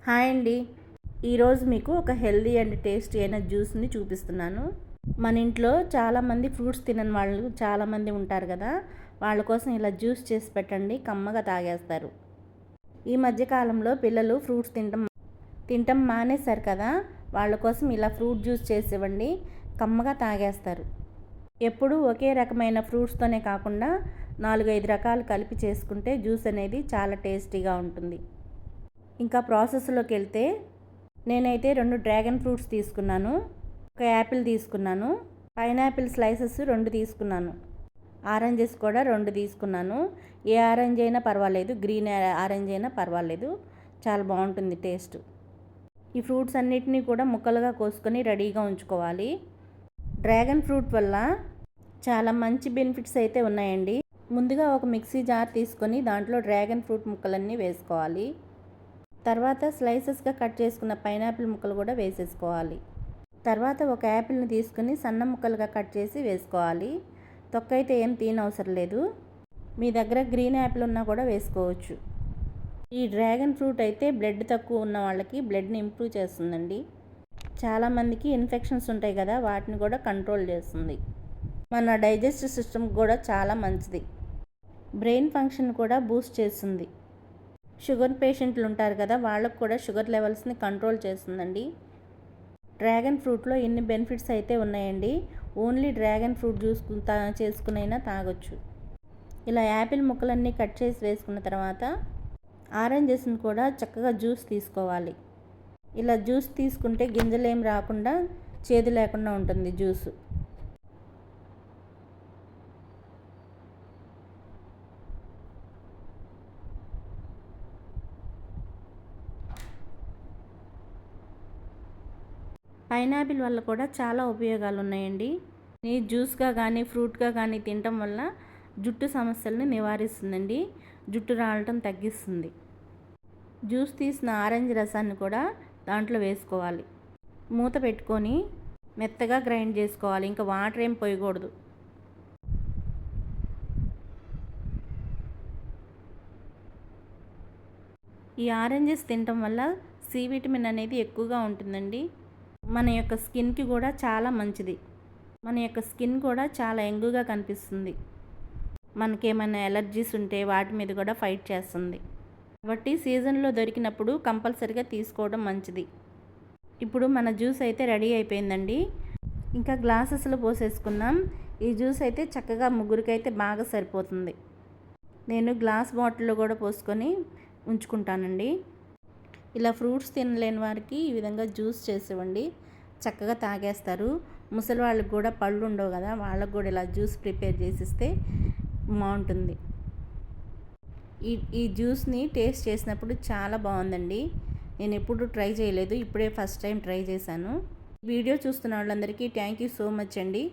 Hi అండి. ఈరోజు మీకు ఒక హెల్దీ అండ్ టేస్టీ అయిన జ్యూస్ని చూపిస్తున్నాను. మన ఇంట్లో చాలామంది ఫ్రూట్స్ తినని వాళ్ళు చాలామంది ఉంటారు కదా, వాళ్ళ కోసం ఇలా జ్యూస్ చేసి పెట్టండి, కమ్మగా తాగేస్తారు. ఈ మధ్యకాలంలో పిల్లలు ఫ్రూట్స్ తినటం మానేశారు కదా, వాళ్ళ కోసం ఇలా ఫ్రూట్ జ్యూస్ చేసి ఇవ్వండి, కమ్మగా తాగేస్తారు. ఎప్పుడూ ఒకే రకమైన ఫ్రూట్స్తోనే కాకుండా 4-5 రకాలు కలిపి చేసుకుంటే జ్యూస్ అనేది చాలా టేస్టీగా ఉంటుంది. ఇంకా ప్రాసెస్లోకి వెళ్తే నేనైతే 2 డ్రాగన్ ఫ్రూట్స్ తీసుకున్నాను, ఒక యాపిల్ తీసుకున్నాను, పైనాపిల్ స్లైసెస్ 2 తీసుకున్నాను, ఆరెంజెస్ కూడా 2 తీసుకున్నాను. ఏ ఆరెంజ్ అయినా పర్వాలేదు, గ్రీన్ ఆరెంజ్ అయినా పర్వాలేదు, చాలా బాగుంటుంది టేస్ట్. ఈ ఫ్రూట్స్ అన్నిటినీ కూడా ముక్కలుగా కోసుకొని రెడీగా ఉంచుకోవాలి. డ్రాగన్ ఫ్రూట్ వల్ల చాలా మంచి బెనిఫిట్స్ అయితే ఉన్నాయండి. ముందుగా ఒక మిక్సీ జార్ తీసుకొని దాంట్లో డ్రాగన్ ఫ్రూట్ ముక్కలన్నీ వేసుకోవాలి. తర్వాత స్లైసెస్గా కట్ చేసుకున్న పైనాపిల్ ముక్కలు కూడా వేసేసుకోవాలి. తర్వాత ఒక యాపిల్ని తీసుకుని సన్న ముక్కలుగా కట్ చేసి వేసుకోవాలి. తొక్క అయితే ఏం తీయనవసరం లేదు, మీ దగ్గర గ్రీన్ యాపిల్ ఉన్నా కూడా వేసుకోవచ్చు. ఈ డ్రాగన్ ఫ్రూట్ అయితే బ్లడ్ తక్కువ ఉన్న వాళ్ళకి బ్లడ్ని ఇంప్రూవ్ చేస్తుందండి. చాలామందికి ఇన్ఫెక్షన్స్ ఉంటాయి కదా, వాటిని కూడా కంట్రోల్ చేస్తుంది. మన డైజెస్టివ్ సిస్టమ్ కూడా చాలా మంచిది. బ్రెయిన్ ఫంక్షన్ కూడా బూస్ట్ చేస్తుంది. షుగర్ పేషెంట్లు ఉంటారు కదా, వాళ్ళకు కూడా షుగర్ లెవెల్స్ని కంట్రోల్ చేస్తుందండి. డ్రాగన్ ఫ్రూట్లో ఇన్ని బెనిఫిట్స్ అయితే ఉన్నాయండి. ఓన్లీ డ్రాగన్ ఫ్రూట్ జ్యూస్ చేసుకునైనా తాగొచ్చు. ఇలా యాపిల్ ముక్కలన్నీ కట్ చేసి వేసుకున్న తర్వాత ఆరెంజెస్ని కూడా చక్కగా జ్యూస్ తీసుకోవాలి. ఇలా జ్యూస్ తీసుకుంటే గింజలేం రాకుండా చేదు లేకుండా ఉంటుంది జ్యూసు. పైనాపిల్ వల్ల కూడా చాలా ఉపయోగాలు ఉన్నాయండి. జ్యూస్గా కానీ ఫ్రూట్గా కానీ తినటం వల్ల జుట్టు సమస్యలను నివారిస్తుందండి, జుట్టు రాలటం తగ్గిస్తుంది. జ్యూస్ తీసిన ఆరెంజ్ రసాన్ని కూడా దాంట్లో వేసుకోవాలి. మూత పెట్టుకొని మెత్తగా గ్రైండ్ చేసుకోవాలి, ఇంకా వాటర్ ఏం పోయకూడదు. ఈ ఆరెంజెస్ తినటం వల్ల సి విటమిన్ అనేది ఎక్కువగా ఉంటుందండి. మన యొక్క స్కిన్కి కూడా చాలా మంచిది. మన యొక్క స్కిన్ కూడా చాలా యంగ్గా కనిపిస్తుంది. మనకేమైనా ఎలర్జీస్ ఉంటే వాటి మీద కూడా ఫైట్ చేస్తుంది. కాబట్టి సీజన్లో దొరికినప్పుడు కంపల్సరిగా తీసుకోవడం మంచిది. ఇప్పుడు మన జ్యూస్ అయితే రెడీ అయిపోయిందండి. ఇంకా గ్లాసెస్లో పోసేసుకున్నాం. ఈ జ్యూస్ అయితే చక్కగా ముగ్గురికైతే బాగా సరిపోతుంది. నేను గ్లాస్ బాటిల్లో కూడా పోసుకొని ఉంచుకుంటానండి. ఇలా ఫ్రూట్స్ తినలేని వారికి ఈ విధంగా జ్యూస్ చేసివ్వండి, చక్కగా తాగేస్తారు. ముసలి వాళ్ళకి కూడా పళ్ళు ఉండవు కదా, వాళ్ళకు కూడా ఇలా జ్యూస్ ప్రిపేర్ చేసిస్తే బాగుంటుంది. ఈ జ్యూస్ని టేస్ట్ చేసినప్పుడు చాలా బాగుందండి. నేను ఎప్పుడు ట్రై చేయలేదు, ఇప్పుడే ఫస్ట్ టైం ట్రై చేశాను. వీడియో చూస్తున్న వాళ్ళందరికీ థ్యాంక్ యూ సో మచ్ అండి.